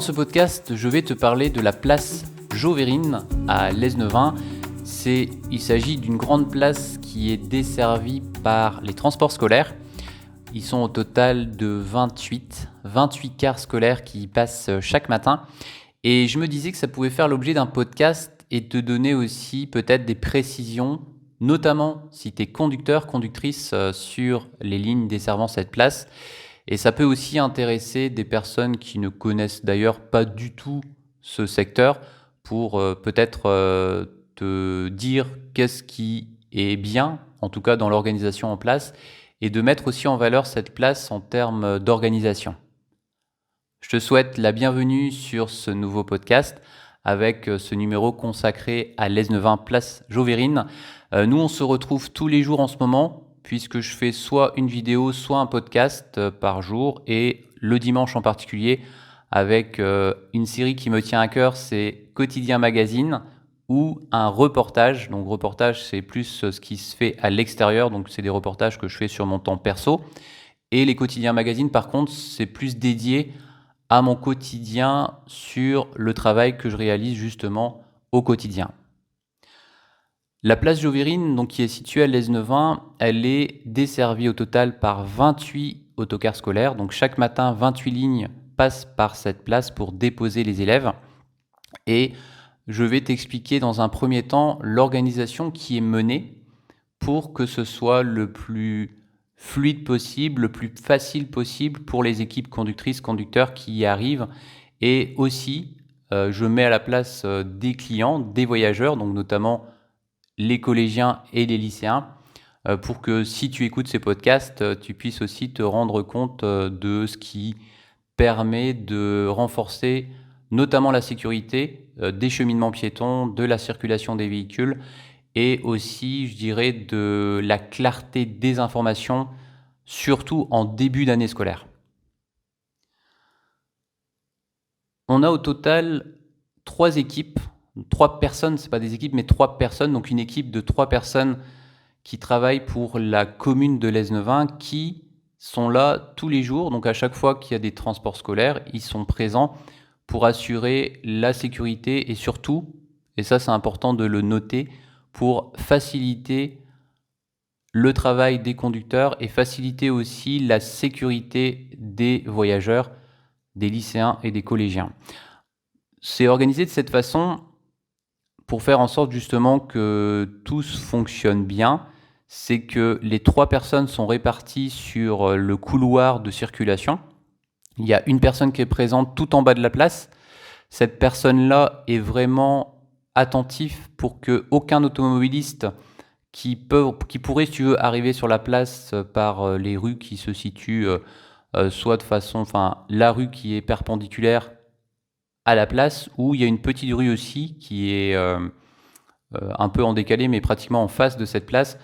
Dans ce podcast, je vais te parler de la place Jauverine à Lesneven. Il s'agit d'une grande place qui est desservie par les transports scolaires. Ils sont au total de 28 cars scolaires qui y passent chaque matin. Et je me disais que ça pouvait faire l'objet d'un podcast et te donner aussi peut-être des précisions, notamment si tu es conducteur, conductrice sur les lignes desservant cette place. Et ça peut aussi intéresser des personnes qui ne connaissent d'ailleurs pas du tout ce secteur pour peut-être te dire qu'est-ce qui est bien, en tout cas dans l'organisation en place, et de mettre aussi en valeur cette place en termes d'organisation. Je te souhaite la bienvenue sur ce nouveau podcast avec ce numéro consacré à Lesneven place Jauverine. Nous, on se retrouve tous les jours en ce moment puisque je fais soit une vidéo, soit un podcast par jour et le dimanche en particulier avec une série qui me tient à cœur, c'est Quotidien Magazine ou un reportage. Donc reportage, c'est plus ce qui se fait à l'extérieur, donc c'est des reportages que je fais sur mon temps perso. Et les Quotidiens Magazine, par contre, c'est plus dédié à mon quotidien sur le travail que je réalise justement au quotidien. La place Jauverine, donc, qui est située à Lesneven, elle est desservie au total par 28 autocars scolaires. Donc chaque matin, 28 lignes passent par cette place pour déposer les élèves. Et je vais t'expliquer dans un premier temps l'organisation qui est menée pour que ce soit le plus fluide possible, le plus facile possible pour les équipes conductrices, conducteurs qui y arrivent. Et aussi, je mets à la place des clients, des voyageurs, donc notamment les collégiens et les lycéens, pour que si tu écoutes ces podcasts, tu puisses aussi te rendre compte de ce qui permet de renforcer notamment la sécurité des cheminements piétons, de la circulation des véhicules et aussi, je dirais, de la clarté des informations, surtout en début d'année scolaire. On a au total 3 équipes, 3 personnes, c'est pas des équipes, mais 3 personnes, donc une équipe de 3 personnes qui travaillent pour la commune de Lesneven, qui sont là tous les jours. Donc à chaque fois qu'il y a des transports scolaires, ils sont présents pour assurer la sécurité et surtout, et ça c'est important de le noter, pour faciliter le travail des conducteurs et faciliter aussi la sécurité des voyageurs, des lycéens et des collégiens. C'est organisé de cette façon pour faire en sorte justement que tout fonctionne bien. C'est que les 3 personnes sont réparties sur le couloir de circulation. Il y a une personne qui est présente tout en bas de la place. Cette personne-là est vraiment attentif pour qu'aucun automobiliste qui pourrait, si tu veux, arriver sur la place par les rues qui se situent soit de façon, enfin, la rue qui est perpendiculaire à la place, ou il y a une petite rue aussi qui est un peu en décalé, mais pratiquement en face de cette place.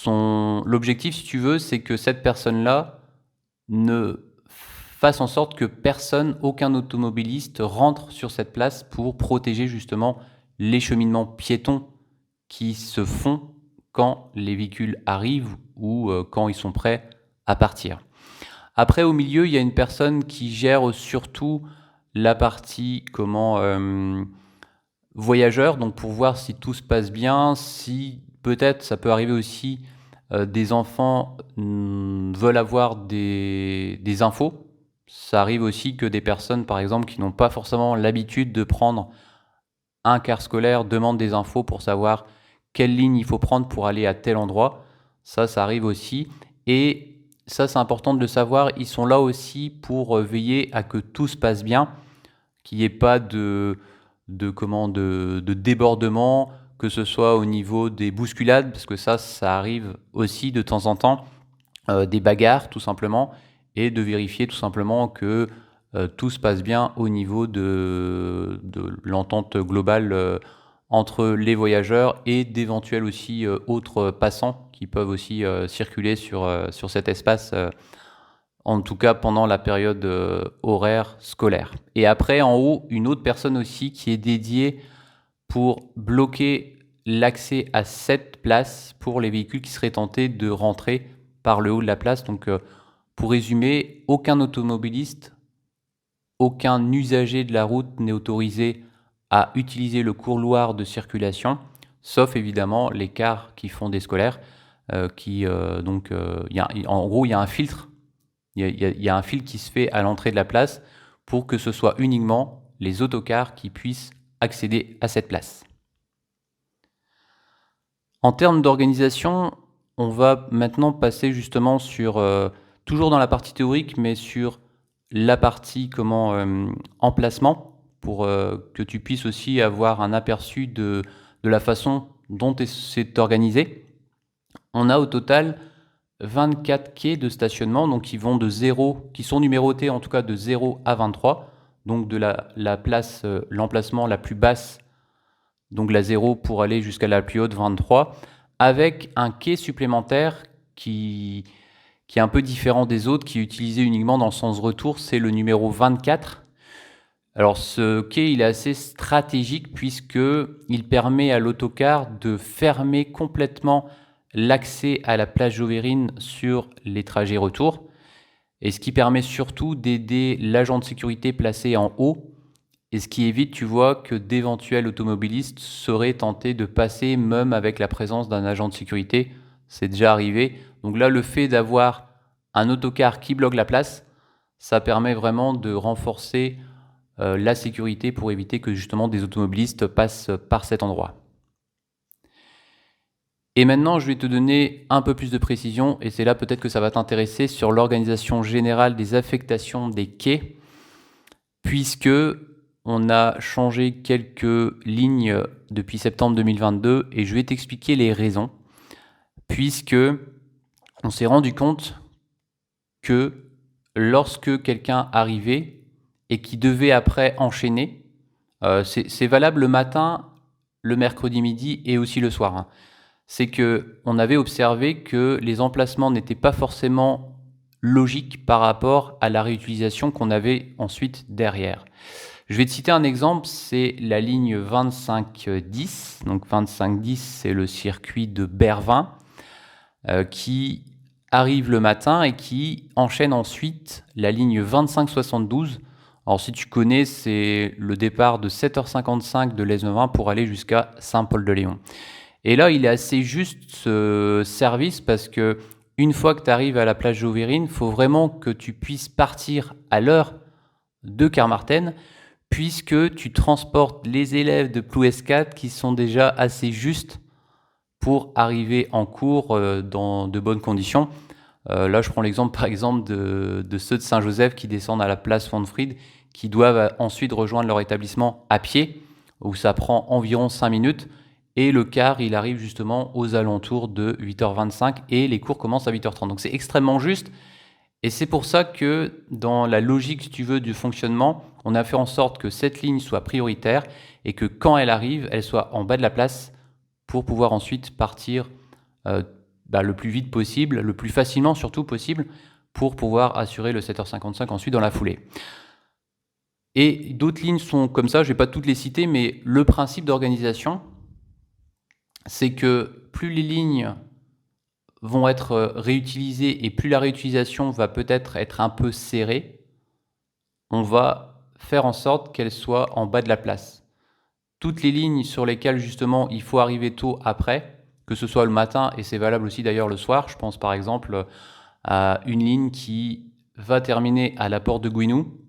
L'objectif, si tu veux, c'est que cette personne-là ne fasse en sorte que personne, aucun automobiliste rentre sur cette place pour protéger justement les cheminements piétons qui se font quand les véhicules arrivent ou quand ils sont prêts à partir. Après, au milieu, il y a une personne qui gère surtout la partie voyageurs, donc pour voir si tout se passe bien, si peut-être ça peut arriver aussi des enfants veulent avoir des infos. Ça arrive aussi que des personnes, par exemple, qui n'ont pas forcément l'habitude de prendre un car scolaire, demandent des infos pour savoir quelle ligne il faut prendre pour aller à tel endroit. Ça arrive aussi. Et ça, c'est important de le savoir. Ils sont là aussi pour veiller à que tout se passe bien, qu'il n'y ait pas de débordement, que ce soit au niveau des bousculades, parce que ça arrive aussi de temps en temps, des bagarres tout simplement, et de vérifier tout simplement que tout se passe bien au niveau de l'entente globale entre les voyageurs et d'éventuels aussi autres passants qui peuvent aussi circuler sur cet espace, en tout cas pendant la période horaire scolaire. Et après, en haut, une autre personne aussi qui est dédiée pour bloquer l'accès à cette place pour les véhicules qui seraient tentés de rentrer par le haut de la place. Donc, pour résumer, aucun automobiliste aucun usager de la route n'est autorisé à utiliser le couloir de circulation, sauf évidemment les cars qui font des scolaires. En gros, il y a un filtre. Il y a un filtre qui se fait à l'entrée de la place pour que ce soit uniquement les autocars qui puissent accéder à cette place. En termes d'organisation, on va maintenant passer justement sur, toujours dans la partie théorique, mais sur la partie emplacement, pour que tu puisses aussi avoir un aperçu de la façon dont c'est organisé. On a au total 24 quais de stationnement, donc qui sont numérotés en tout cas de 0 à 23, donc de la place, l'emplacement la plus basse, donc la 0 pour aller jusqu'à la plus haute 23, avec un quai supplémentaire qui est un peu différent des autres, qui est utilisé uniquement dans le sens retour, c'est le numéro 24. Alors ce quai, il est assez stratégique puisqu'il permet à l'autocar de fermer complètement l'accès à la place Joverine sur les trajets retour, et ce qui permet surtout d'aider l'agent de sécurité placé en haut, et ce qui évite, tu vois, que d'éventuels automobilistes seraient tentés de passer même avec la présence d'un agent de sécurité. C'est déjà arrivé. Donc là, le fait d'avoir un autocar qui bloque la place, ça permet vraiment de renforcer la sécurité pour éviter que justement des automobilistes passent par cet endroit. Et maintenant, je vais te donner un peu plus de précision, et c'est là peut-être que ça va t'intéresser sur l'organisation générale des affectations des quais, puisque on a changé quelques lignes depuis septembre 2022, et je vais t'expliquer les raisons, puisque on s'est rendu compte que lorsque quelqu'un arrivait et qui devait après enchaîner, c'est valable le matin, le mercredi midi et aussi le soir, c'est qu'on avait observé que les emplacements n'étaient pas forcément logiques par rapport à la réutilisation qu'on avait ensuite derrière. Je vais te citer un exemple, c'est la ligne 2510. Donc 2510, c'est le circuit de Bervin qui arrive le matin et qui enchaîne ensuite la ligne 2572. Alors si tu connais, c'est le départ de 7h55 de l'Aisne-20 pour aller jusqu'à Saint-Paul-de-Léon. Et là, il est assez juste ce service parce que une fois que tu arrives à la place Joverine, il faut vraiment que tu puisses partir à l'heure de Carmarthen, puisque tu transportes les élèves de Plouescat qui sont déjà assez justes pour arriver en cours dans de bonnes conditions. Là, je prends l'exemple par exemple de ceux de Saint-Joseph qui descendent à la place Fonfried, qui doivent ensuite rejoindre leur établissement à pied, où ça prend environ 5 minutes. Et le car, il arrive justement aux alentours de 8h25 et les cours commencent à 8h30. Donc c'est extrêmement juste. Et c'est pour ça que dans la logique, si tu veux, du fonctionnement, on a fait en sorte que cette ligne soit prioritaire et que quand elle arrive, elle soit en bas de la place pour pouvoir ensuite partir le plus vite possible, le plus facilement surtout possible, pour pouvoir assurer le 7h55 ensuite dans la foulée. Et d'autres lignes sont comme ça, je ne vais pas toutes les citer, mais le principe d'organisation, c'est que plus les lignes vont être réutilisées et plus la réutilisation va peut-être être un peu serrée, on va faire en sorte qu'elles soient en bas de la place. Toutes les lignes sur lesquelles justement il faut arriver tôt après, que ce soit le matin et c'est valable aussi d'ailleurs le soir, je pense par exemple à une ligne qui va terminer à la porte de Gouinou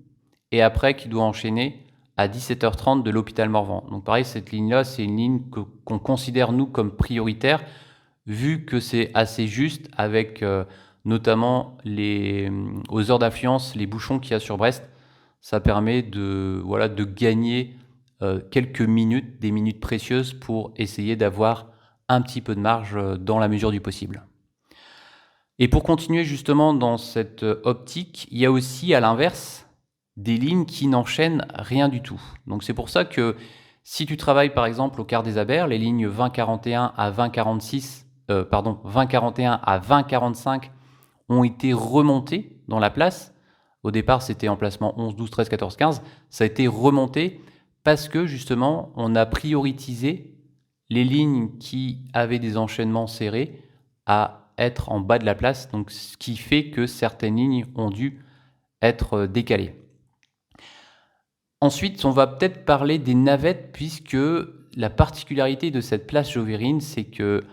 et après qui doit enchaîner à 17h30 de l'hôpital Morvan. Donc pareil, cette ligne-là, c'est une ligne qu'on considère, nous, comme prioritaire, vu que c'est assez juste avec notamment aux heures d'affluence, les bouchons qu'il y a sur Brest. Ça permet de gagner quelques minutes, des minutes précieuses pour essayer d'avoir un petit peu de marge dans la mesure du possible. Et pour continuer justement dans cette optique, il y a aussi à l'inverse des lignes qui n'enchaînent rien du tout. Donc c'est pour ça que si tu travailles par exemple au quart des Abers, les lignes 2041 à 2041 à 2045 ont été remontées dans la place. Au départ, c'était emplacement 11, 12, 13, 14, 15. Ça a été remonté parce que justement, on a prioritisé les lignes qui avaient des enchaînements serrés à être en bas de la place. Donc, ce qui fait que certaines lignes ont dû être décalées. Ensuite, on va peut-être parler des navettes, puisque la particularité de cette place Joverine, c'est que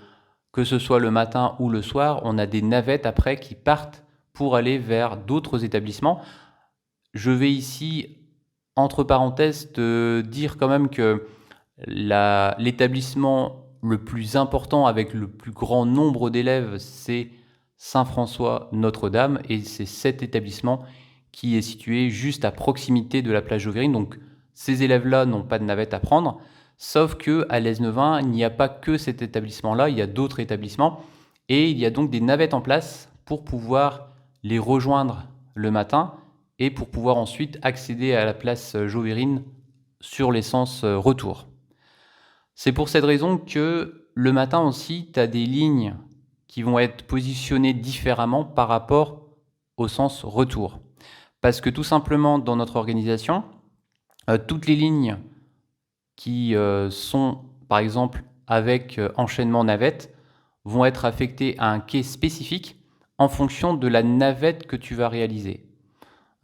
ce soit le matin ou le soir, on a des navettes après qui partent pour aller vers d'autres établissements. Je vais ici, entre parenthèses, te dire quand même que l'établissement le plus important avec le plus grand nombre d'élèves, c'est Saint-François Notre-Dame, et c'est cet établissement qui est situé juste à proximité de la place Joverine. Donc ces élèves-là n'ont pas de navette à prendre, sauf qu'à l'Aisne-20, il n'y a pas que cet établissement-là, il y a d'autres établissements, et il y a donc des navettes en place pour pouvoir les rejoindre le matin et pour pouvoir ensuite accéder à la place Joverine sur les sens retour. C'est pour cette raison que le matin aussi, tu as des lignes qui vont être positionnées différemment par rapport au sens retour. Parce que tout simplement, dans notre organisation, toutes les lignes qui sont, par exemple, avec enchaînement navette, vont être affectées à un quai spécifique en fonction de la navette que tu vas réaliser.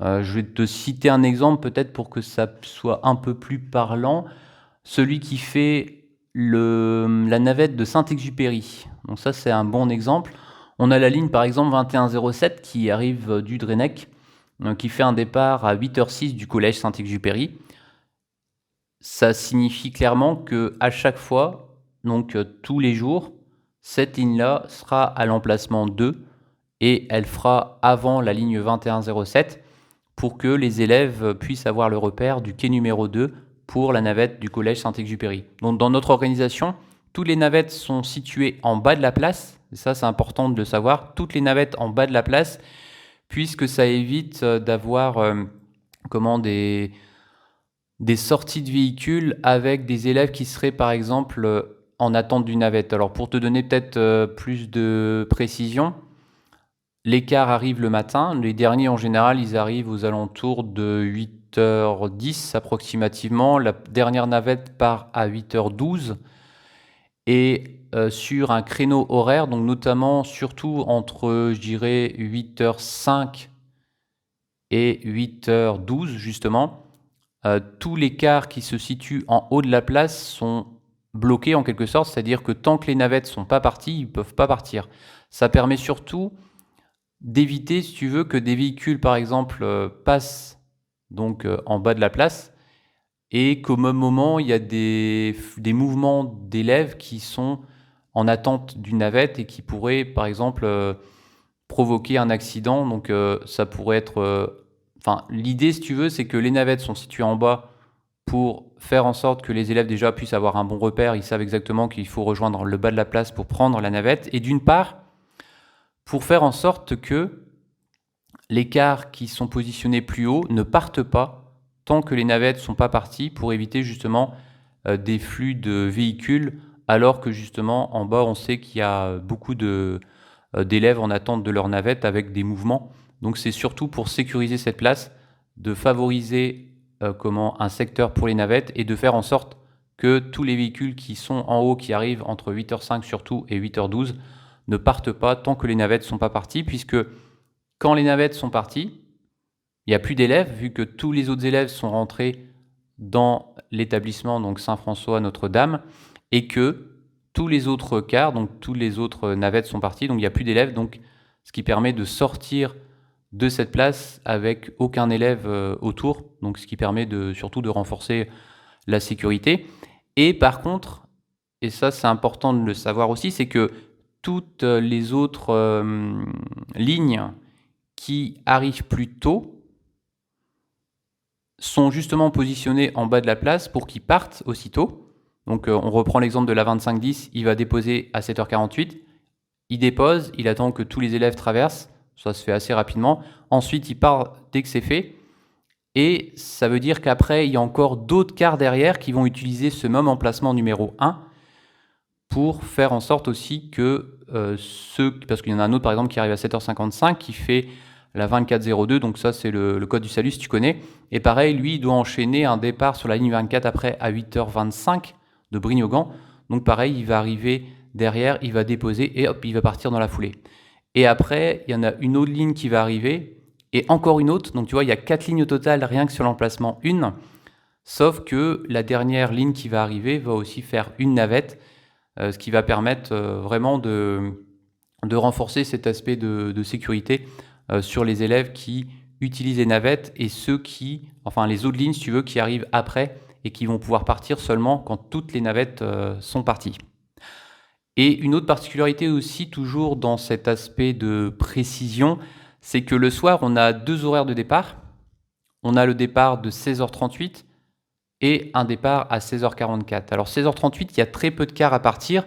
Je vais te citer un exemple peut-être pour que ça soit un peu plus parlant. Celui qui fait la navette de Saint-Exupéry. Donc ça, c'est un bon exemple. On a la ligne par exemple 2107 qui arrive du Drennec, qui fait un départ à 8h06 du collège Saint-Exupéry. Ça signifie clairement que à chaque fois, donc tous les jours, cette ligne-là sera à l'emplacement 2 et elle fera avant la ligne 2107 pour que les élèves puissent avoir le repère du quai numéro 2 pour la navette du collège Saint-Exupéry. Donc dans notre organisation, toutes les navettes sont situées en bas de la place, et ça c'est important de le savoir, toutes les navettes en bas de la place, puisque ça évite d'avoir des sorties de véhicules avec des élèves qui seraient par exemple en attente d'une navette. Alors pour te donner peut-être plus de précision, les cars arrivent le matin, les derniers en général ils arrivent aux alentours de 8h10 approximativement, la dernière navette part à 8h12 et sur un créneau horaire, donc notamment surtout entre je dirais 8h05 et 8h12 justement, tous les cars qui se situent en haut de la place sont bloqués en quelque sorte, c'est-à-dire que tant que les navettes ne sont pas parties, ils ne peuvent pas partir. Ça permet surtout d'éviter, si tu veux, que des véhicules, par exemple, passent donc en bas de la place et qu'au même moment, il y a des mouvements d'élèves qui sont en attente d'une navette et qui pourraient, par exemple, provoquer un accident. Donc ça pourrait être... l'idée, si tu veux, c'est que les navettes sont situées en bas pour faire en sorte que les élèves déjà puissent avoir un bon repère. Ils savent exactement qu'il faut rejoindre le bas de la place pour prendre la navette. Et d'une part, pour faire en sorte que les cars qui sont positionnés plus haut ne partent pas tant que les navettes ne sont pas parties, pour éviter justement des flux de véhicules, alors que justement en bas on sait qu'il y a beaucoup d'élèves en attente de leur navette avec des mouvements. Donc c'est surtout pour sécuriser cette place, de favoriser un secteur pour les navettes et de faire en sorte que tous les véhicules qui sont en haut, qui arrivent entre 8h05 surtout et 8h12, ne partent pas tant que les navettes ne sont pas parties, puisque quand les navettes sont parties, il n'y a plus d'élèves, vu que tous les autres élèves sont rentrés dans l'établissement, donc Saint-François Notre-Dame, et que tous les autres cars, donc tous les autres navettes sont parties, donc il n'y a plus d'élèves, donc ce qui permet de sortir de cette place avec aucun élève autour, donc ce qui permet surtout de renforcer la sécurité. Et par contre, et ça c'est important de le savoir aussi, c'est que toutes les autres lignes qui arrivent plus tôt sont justement positionnées en bas de la place pour qu'ils partent aussitôt. Donc on reprend l'exemple de la 2510, il va déposer à 7h48, il dépose, il attend que tous les élèves traversent, ça se fait assez rapidement, ensuite il part dès que c'est fait, et ça veut dire qu'après il y a encore d'autres cars derrière qui vont utiliser ce même emplacement numéro 1 pour faire en sorte aussi que parce qu'il y en a un autre par exemple qui arrive à 7h55 qui fait la 2402, donc ça c'est le code du salut si tu connais, et pareil lui il doit enchaîner un départ sur la ligne 24 après à 8h25 de Brignogan, donc pareil il va arriver derrière, il va déposer et hop il va partir dans la foulée. Et après il y en a une autre ligne qui va arriver et encore une autre, donc tu vois il y a 4 lignes au total rien que sur l'emplacement 1, Sauf que la dernière ligne qui va arriver va aussi faire une navette, ce qui va permettre vraiment de renforcer cet aspect de sécurité sur les élèves qui utilisent les navettes et les autres lignes, si tu veux, qui arrivent après et qui vont pouvoir partir seulement quand toutes les navettes sont parties. Et une autre particularité aussi, toujours dans cet aspect de précision, c'est que le soir, on a 2 horaires de départ. On a le départ de 16h38 et un départ à 16h44. Alors 16h38, il y a très peu de cars à partir.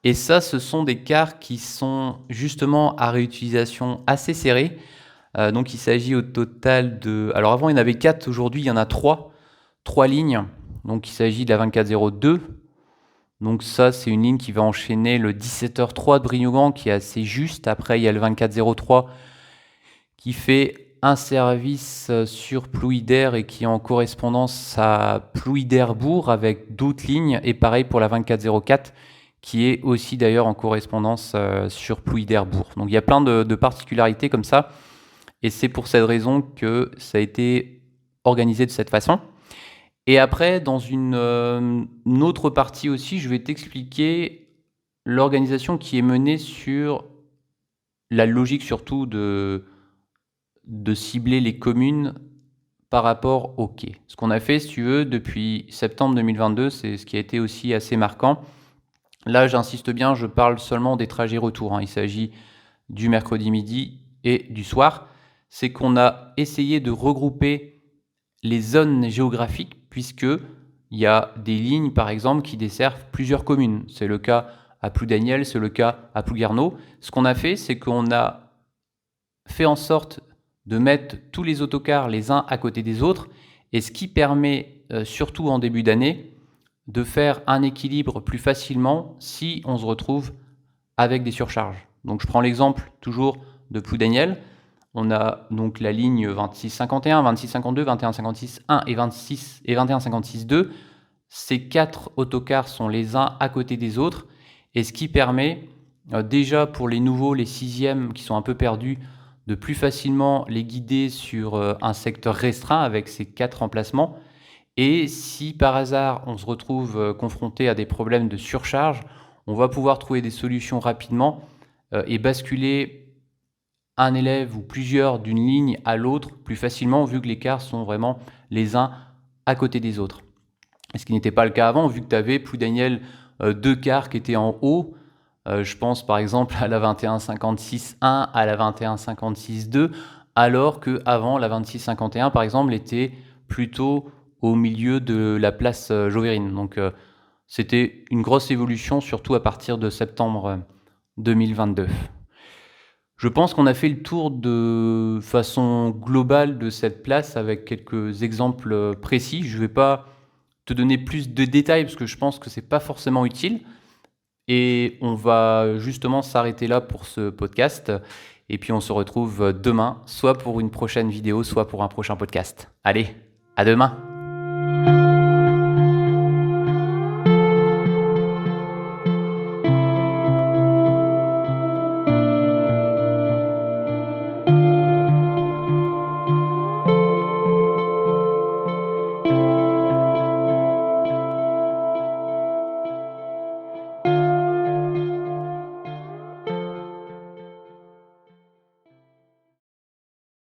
Et ça, ce sont des cars qui sont justement à réutilisation assez serrée. Donc il s'agit au total de... Alors avant, il y en avait 4, aujourd'hui il y en a 3. 3 lignes. Donc il s'agit de la 2402. Donc ça, c'est une ligne qui va enchaîner le 17h03 de Brignogan, qui est assez juste. Après, il y a le 2403 qui fait un service sur Plouidère et qui est en correspondance à Plouidère-Bourg avec d'autres lignes. Et pareil pour la 2404 qui est aussi d'ailleurs en correspondance sur Plouidère-Bourg. Donc il y a plein de particularités comme ça. Et c'est pour cette raison que ça a été organisé de cette façon. Et après, dans une autre partie aussi, je vais t'expliquer l'organisation qui est menée sur la logique surtout de cibler les communes par rapport au quai. Ce qu'on a fait, si tu veux, depuis septembre 2022, c'est ce qui a été aussi assez marquant. Là, j'insiste bien, je parle seulement des trajets retour. Il s'agit du mercredi midi et du soir. C'est qu'on a essayé de regrouper les zones géographiques, puisqu'il y a des lignes, par exemple, qui desservent plusieurs communes. C'est le cas à Ploudaniel, c'est le cas à Plouguerneau. Ce qu'on a fait, c'est qu'on a fait en sorte de mettre tous les autocars les uns à côté des autres, et ce qui permet, surtout en début d'année, de faire un équilibre plus facilement si on se retrouve avec des surcharges. Donc je prends l'exemple toujours de Ploudaniel. On a donc la ligne 2651, 2652, 2156-1 et 2156-2. Ces 4 autocars sont les uns à côté des autres, et ce qui permet déjà pour les nouveaux, les 6e qui sont un peu perdus, de plus facilement les guider sur un secteur restreint avec ces 4 emplacements. Et si par hasard on se retrouve confronté à des problèmes de surcharge, on va pouvoir trouver des solutions rapidement et basculer un élève ou plusieurs d'une ligne à l'autre plus facilement, vu que les cars sont vraiment les uns à côté des autres. Ce qui n'était pas le cas avant, vu que tu avais Ploudaniel 2 cars qui étaient en haut. Je pense par exemple à la 2156-1, à la 2156-2, alors qu'avant la 2651 par exemple était plutôt au milieu de la place Jovérine. Donc c'était une grosse évolution, surtout à partir de septembre 2022. Je pense qu'on a fait le tour de façon globale de cette place avec quelques exemples précis. Je ne vais pas te donner plus de détails parce que je pense que ce n'est pas forcément utile. Et on va justement s'arrêter là pour ce podcast. Et puis on se retrouve demain, soit pour une prochaine vidéo, soit pour un prochain podcast. Allez, à demain!